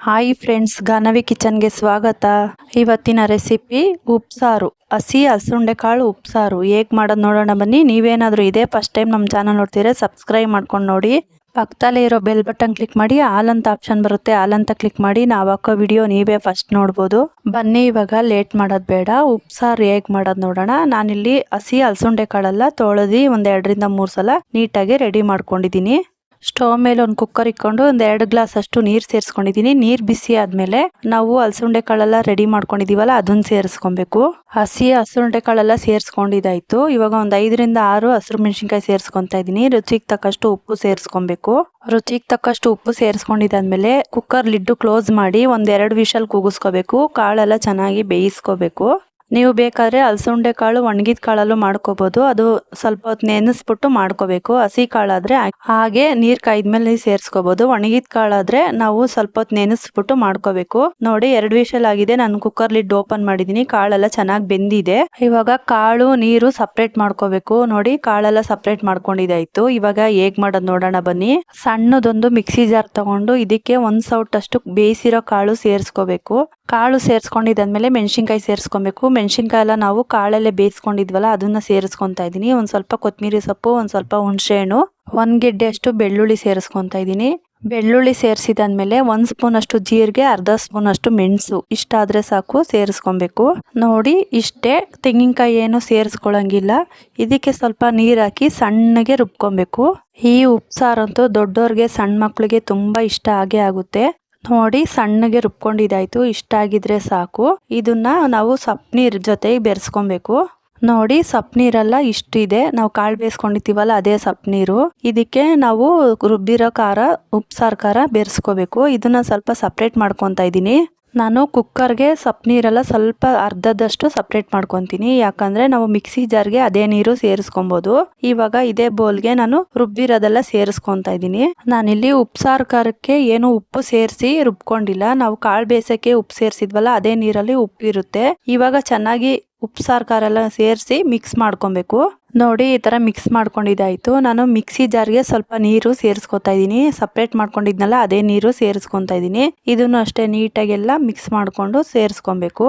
Hi friends, Ganavi ಕಿಚನ್ಗೆ ಸ್ವಾಗತ. ಇವತ್ತಿನ recipe ಉಪ್ಸಾರು, ಹಸಿ ಹಲಸುಂಡೆ ಕಾಳು ಉಪ್ಸಾರು ಹೇಗೆ ಮಾಡೋದು ನೋಡೋಣ ಬನ್ನಿ. ನೀವೇನಾದರೂ ಇದೇ ಫಸ್ಟ್ ಟೈಮ್ ನಮ್ಮ ಚಾನಲ್ ನೋಡ್ತೀರಾ ಸಬ್ಸ್ಕ್ರೈಬ್ ಮಾಡ್ಕೊಂಡು ನೋಡಿ. ಪಕ್ಕದಲ್ಲೇ ಇರೋ ಬೆಲ್ ಬಟನ್ ಕ್ಲಿಕ್ ಮಾಡಿ, ಆಲ್ ಅಂತ ಆಪ್ಷನ್ ಬರುತ್ತೆ, ಆಲ್ ಅಂತ ಕ್ಲಿಕ್ ಮಾಡಿ ನಾವು ಹಾಕೋ ವಿಡಿಯೋ ನೀವೇ ಫಸ್ಟ್ ನೋಡ್ಬೋದು. ಬನ್ನಿ ಇವಾಗ ಲೇಟ್ ಮಾಡೋದು ಬೇಡ, ಉಪ್ಸಾರು ಹೇಗೆ ಮಾಡೋದು ನೋಡೋಣ. ನಾನಿಲ್ಲಿ ಹಸಿ ಹಲಸುಂಡೆ ಕಾಳೆಲ್ಲ ತೊಳೆದು ಒಂದು 2-3 ಸಲ ನೀಟಾಗಿ ರೆಡಿ ಮಾಡ್ಕೊಂಡಿದ್ದೀನಿ. ಸ್ಟವ್ ಮೇಲೆ ಒಂದು ಕುಕ್ಕರ್ ಇಟ್ಕೊಂಡು ಒಂದು 2 ಗ್ಲಾಸ್ ಅಷ್ಟು ನೀರು ಸೇರಿಸ್ಕೊಂಡಿದ್ದೀನಿ. ನೀರು ಬಿಸಿ ಆದಮೇಲೆ ನಾವು ಹಲಸುಂಡೆ ಕಾಳೆಲ್ಲ ರೆಡಿ ಮಾಡ್ಕೊಂಡಿದ್ದೀವಲ್ಲ ಅದನ್ನ ಸೇರಿಸ್ಕೊಬೇಕು. ಹಸಿ ಹಲಸುಂಡೆ ಕಾಳೆಲ್ಲ ಸೇರಿಸ್ಕೊಂಡಿದ್ದಾಯ್ತು. ಇವಾಗ ಒಂದು 5-6 ಹಸಿರು ಮೆಣಸಿನ್ಕಾಯಿ ಸೇರಿಸ್ಕೊತಾ ಇದ್ದೀನಿ. ರುಚಿಗೆ ತಕ್ಕಷ್ಟು ಉಪ್ಪು ಸೇರಿಸ್ಕೊಬೇಕು. ರುಚಿಗೆ ತಕ್ಕಷ್ಟು ಉಪ್ಪು ಸೇರಿಸ್ಕೊಂಡಿದ್ದಾದ್ಮೇಲೆ ಕುಕ್ಕರ್ ಲಿಡ್ಡು ಕ್ಲೋಸ್ ಮಾಡಿ ಒಂದು 2 ವಿಷಲ್ ಕೂಗಿಸ್ಕೋಬೇಕು. ಕಾಳೆಲ್ಲ ಚೆನ್ನಾಗಿ ಬೇಯಿಸ್ಕೋಬೇಕು. ನೀವು ಬೇಕಾದ್ರೆ ಹಲಸುಂಡೆ ಕಾಳು ಒಣಗಿದ ಕಾಳಲ್ಲೂ ಮಾಡ್ಕೋಬಹುದು. ಅದು ಸ್ವಲ್ಪ ಹೊತ್ತು ನೆನೆಸ್ಬಿಟ್ಟು ಮಾಡ್ಕೋಬೇಕು. ಹಸಿ ಕಾಳಾದ್ರೆ ಹಾಗೆ ನೀರ್ ಕಾಯ್ದ್ಮೇಲೆ ಸೇರಿಸ್ಕೋಬಹುದು. ಒಣಗಿದ ಕಾಳಾದ್ರೆ ನಾವು ಸ್ವಲ್ಪ ಹೊತ್ತು ನೆನೆಸ್ಬಿಟ್ಟು ಮಾಡ್ಕೋಬೇಕು. ನೋಡಿ 2 ವಿಷಲ್ ಆಗಿದೆ. ನಾನು ಕುಕ್ಕರ್ ಲಿಡ್ ಓಪನ್ ಮಾಡಿದೀನಿ. ಕಾಳೆಲ್ಲ ಚೆನ್ನಾಗಿ ಬೆಂದಿದೆ. ಇವಾಗ ಕಾಳು ನೀರು ಸಪ್ರೇಟ್ ಮಾಡ್ಕೋಬೇಕು. ನೋಡಿ ಕಾಳೆಲ್ಲ ಸಪ್ರೇಟ್ ಮಾಡ್ಕೊಂಡಿದ್ದಾಯ್ತು. ಇವಾಗ ಹೇಗ್ ಮಾಡೋದು ನೋಡೋಣ ಬನ್ನಿ. ಸಣ್ಣದೊಂದು ಮಿಕ್ಸಿ ಜಾರ್ ತಗೊಂಡು ಇದಕ್ಕೆ 1 ಸೌಟ್ ಅಷ್ಟು ಬೇಯಿಸಿರೋ ಕಾಳು ಸೇರಿಸ್ಕೋಬೇಕು. ಕಾಳು ಸೇರಿಸ್ಕೊಂಡಿದ್ದಾದ್ಮೇಲೆ ಮೆಣಸಿನ್ಕಾಯಿ ಸೇರಿಸ್ಕೊಬೇಕು. ಮೆಣಸಿನ್ಕಾಯಿ ಎಲ್ಲ ನಾವು ಕಾಳಲ್ಲೇ ಬೇಯಿಸ್ಕೊಂಡಿದ್ವಲ್ಲ ಅದನ್ನ ಸೇರಿಸ್ಕೊತಾ ಇದ್ದೀನಿ. ಒಂದು ಸ್ವಲ್ಪ ಕೊತ್ತಂಬರಿ ಸೊಪ್ಪು, ಒಂದು ಸ್ವಲ್ಪ ಹುಣಸೆ ಹಣ್ಣು, 1 ಗೆಡ್ಡೆ ಅಷ್ಟು ಬೆಳ್ಳುಳ್ಳಿ ಸೇರಿಸ್ಕೊತಾ ಇದ್ದೀನಿ. ಬೆಳ್ಳುಳ್ಳಿ ಸೇರಿಸಿದಾದ್ಮೇಲೆ 1 ಸ್ಪೂನ್ ಅಷ್ಟು ಜೀರಿಗೆ, ಅರ್ಧ ಸ್ಪೂನ್ ಅಷ್ಟು ಮೆಣಸು, ಇಷ್ಟಾದ್ರೆ ಸಾಕು ಸೇರಿಸ್ಕೊಬೇಕು. ನೋಡಿ ಇಷ್ಟೇ, ತೆಂಗಿನಕಾಯಿ ಏನು ಸೇರಿಸ್ಕೊಳಂಗಿಲ್ಲ. ಇದಕ್ಕೆ ಸ್ವಲ್ಪ ನೀರು ಹಾಕಿ ಸಣ್ಣಗೆ ರುಬ್ಕೊಬೇಕು. ಈ ಉಪ್ಸಾರಂತೂ ದೊಡ್ಡೋರ್ಗೆ ಸಣ್ಣ ಮಕ್ಳಿಗೆ ತುಂಬಾ ಇಷ್ಟ ಆಗೇ ಆಗುತ್ತೆ. ನೋಡಿ ಸಣ್ಣಗೆ ರುಬ್ಕೊಂಡಿದ್ದಾಯ್ತು. ಇಷ್ಟ ಆಗಿದ್ರೆ ಸಾಕು. ಇದನ್ನ ನಾವು ಸಪ್ಪನೀರ್ ಜೊತೆ ಬೆರೆಸ್ಕೊಬೇಕು. ನೋಡಿ ಸಪ್ಪನೀರೆಲ್ಲ ಇಷ್ಟಿದೆ. ನಾವು ಕಾಳು ಬೇಯಿಸ್ಕೊಂಡಿರ್ತೀವಲ್ಲ ಅದೇ ಸಪ್ಪನೀರು. ಇದಕ್ಕೆ ನಾವು ರುಬ್ಬಿರೋ ಖಾರ, ಉಪ್ಸಾರು ಖಾರ ಬೆರೆಸ್ಕೋಬೇಕು. ಇದನ್ನ ಸ್ವಲ್ಪ ಸಪ್ರೇಟ್ ಮಾಡ್ಕೊತಾ ಇದ್ದೀನಿ. ನಾನು ಕುಕ್ಕರ್ಗೆ ಸಪ್ಪನೀರೆಲ್ಲ ಸ್ವಲ್ಪ ಅರ್ಧದಷ್ಟು ಸಪ್ರೇಟ್ ಮಾಡ್ಕೊತೀನಿ. ಯಾಕಂದ್ರೆ ನಾವು ಮಿಕ್ಸಿ ಜಾರ್ಗೆ ಅದೇ ನೀರು ಸೇರಿಸ್ಕೊಬಹುದು. ಇವಾಗ ಇದೇ ಬೌಲ್ಗೆ ನಾನು ರುಬ್ಬಿರೋದೆಲ್ಲ ಸೇರಿಸ್ಕೊತಾ ಇದ್ದೀನಿ. ನಾನಿಲ್ಲಿ ಉಪ್ಸಾರು ಖಾರಕ್ಕೆ ಏನು ಉಪ್ಪು ಸೇರಿಸಿ ರುಬ್ಕೊಂಡಿಲ್ಲ. ನಾವು ಕಾಳು ಬೇಯಿಸಕ್ಕೆ ಉಪ್ಪು ಸೇರಿಸಿದ್ವಲ್ಲ ಅದೇ ನೀರಲ್ಲಿ ಉಪ್ಪು ಇರುತ್ತೆ. ಇವಾಗ ಚೆನ್ನಾಗಿ ಉಪ್ಸಾರು ಖಾರ ಎಲ್ಲ ಸೇರಿಸಿ ಮಿಕ್ಸ್ ಮಾಡ್ಕೊಬೇಕು. ನೋಡಿ ಈ ತರ ಮಿಕ್ಸ್ ಮಾಡ್ಕೊಂಡಿದ್ದಾಯ್ತು. ನಾನು ಮಿಕ್ಸಿ ಜಾರ್ಗೆ ಸ್ವಲ್ಪ ನೀರು ಸೇರಿಸ್ಕೊತಾ ಇದ್ದೀನಿ. ಸಪ್ರೇಟ್ ಮಾಡ್ಕೊಂಡಿದ್ನಲ್ಲ ಅದೇ ನೀರು ಸೇರಿಸ್ಕೊತಾ ಇದ್ದೀನಿ. ಇದನ್ನು ಅಷ್ಟೇ ನೀಟಾಗೆಲ್ಲ ಮಿಕ್ಸ್ ಮಾಡ್ಕೊಂಡು ಸೇರಿಸ್ಕೊಬೇಕು.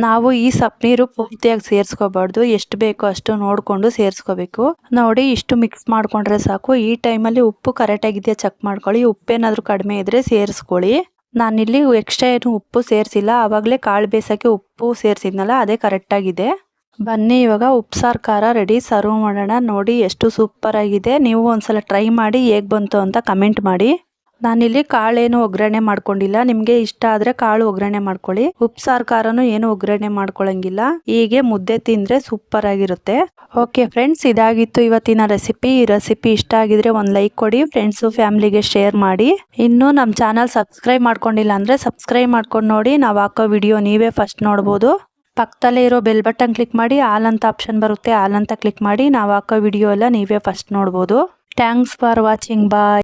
ನಾವು ಈ ಸಪ್ಪನೀರು ಪೂರ್ತಿಯಾಗಿ ಸೇರಿಸ್ಕೋಬಾರ್ದು, ಎಷ್ಟು ಬೇಕೋ ಅಷ್ಟು ನೋಡ್ಕೊಂಡು ಸೇರಿಸ್ಕೋಬೇಕು. ನೋಡಿ ಇಷ್ಟು ಮಿಕ್ಸ್ ಮಾಡ್ಕೊಂಡ್ರೆ ಸಾಕು. ಈ ಟೈಮಲ್ಲಿ ಉಪ್ಪು ಕರೆಕ್ಟ್ ಆಗಿದೆಯಾ ಚೆಕ್ ಮಾಡ್ಕೊಳ್ಳಿ. ಉಪ್ಪೇನಾದ್ರೂ ಕಡಿಮೆ ಇದ್ರೆ ಸೇರಿಸ್ಕೊಳ್ಳಿ. ನಾನಿಲ್ಲಿ ಎಕ್ಸ್ಟ್ರಾ ಏನು ಉಪ್ಪು ಸೇರಿಸಿಲ್ಲ. ಆವಾಗಲೇ ಕಾಳು ಬೇಯಿಸೋಕ್ಕೆ ಉಪ್ಪು ಸೇರಿಸಿದ್ನಲ್ಲ ಅದೇ ಕರೆಕ್ಟಾಗಿದೆ. ಬನ್ನಿ ಇವಾಗ ಉಪ್ಸಾರು ಖಾರ ರೆಡಿ, ಸರ್ವ್ ಮಾಡೋಣ. ನೋಡಿ ಎಷ್ಟು ಸೂಪರ್ ಆಗಿದೆ. ನೀವು ಒಂದ್ಸಲ ಟ್ರೈ ಮಾಡಿ ಹೇಗೆ ಬಂತು ಅಂತ ಕಮೆಂಟ್ ಮಾಡಿ. ನಾನಿಲ್ಲಿ ಕಾಳೇನು ಒಗ್ಗರಣೆ ಮಾಡ್ಕೊಂಡಿಲ್ಲ. ನಿಮಗೆ ಇಷ್ಟ ಆದರೆ ಕಾಳು ಒಗ್ಗರಣೆ ಮಾಡ್ಕೊಳ್ಳಿ. ಉಪ್ಸಾರು ಖಾರನೂ ಏನು ಒಗ್ಗರಣೆ ಮಾಡ್ಕೊಳ್ಳಂಗಿಲ್ಲ. ಹೀಗೆ ಮುದ್ದೆ ತಿಂದರೆ ಸೂಪರ್ ಆಗಿರುತ್ತೆ. ಓಕೆ ಫ್ರೆಂಡ್ಸ್, ಇದಾಗಿತ್ತು ಇವತ್ತಿನ ರೆಸಿಪಿ. ಈ ರೆಸಿಪಿ ಇಷ್ಟ ಆಗಿದ್ರೆ ಒಂದು ಲೈಕ್ ಕೊಡಿ. ಫ್ರೆಂಡ್ಸು ಫ್ಯಾಮಿಲಿಗೆ ಶೇರ್ ಮಾಡಿ. ಇನ್ನೂ ನಮ್ಮ ಚಾನಲ್ ಸಬ್ಸ್ಕ್ರೈಬ್ ಮಾಡ್ಕೊಂಡಿಲ್ಲ ಅಂದರೆ ಸಬ್ಸ್ಕ್ರೈಬ್ ಮಾಡ್ಕೊಂಡು ನೋಡಿ. ನಾವು ಹಾಕೋ ವಿಡಿಯೋ ನೀವೇ ಫಸ್ಟ್ ನೋಡ್ಬೋದು. ಪಕ್ಕದಲ್ಲೇ ಇರೋ ಬೆಲ್ ಬಟನ್ ಕ್ಲಿಕ್ ಮಾಡಿ, ಆಲ್ ಅಂತ ಆಪ್ಷನ್ ಬರುತ್ತೆ, ಆಲ್ ಅಂತ ಕ್ಲಿಕ್ ಮಾಡಿ ನಾವು ಹಾಕೋ ವಿಡಿಯೋ ಎಲ್ಲ ನೀವೇ ಫಸ್ಟ್ ನೋಡ್ಬೋದು. Thanks for watching. ಬಾಯ್.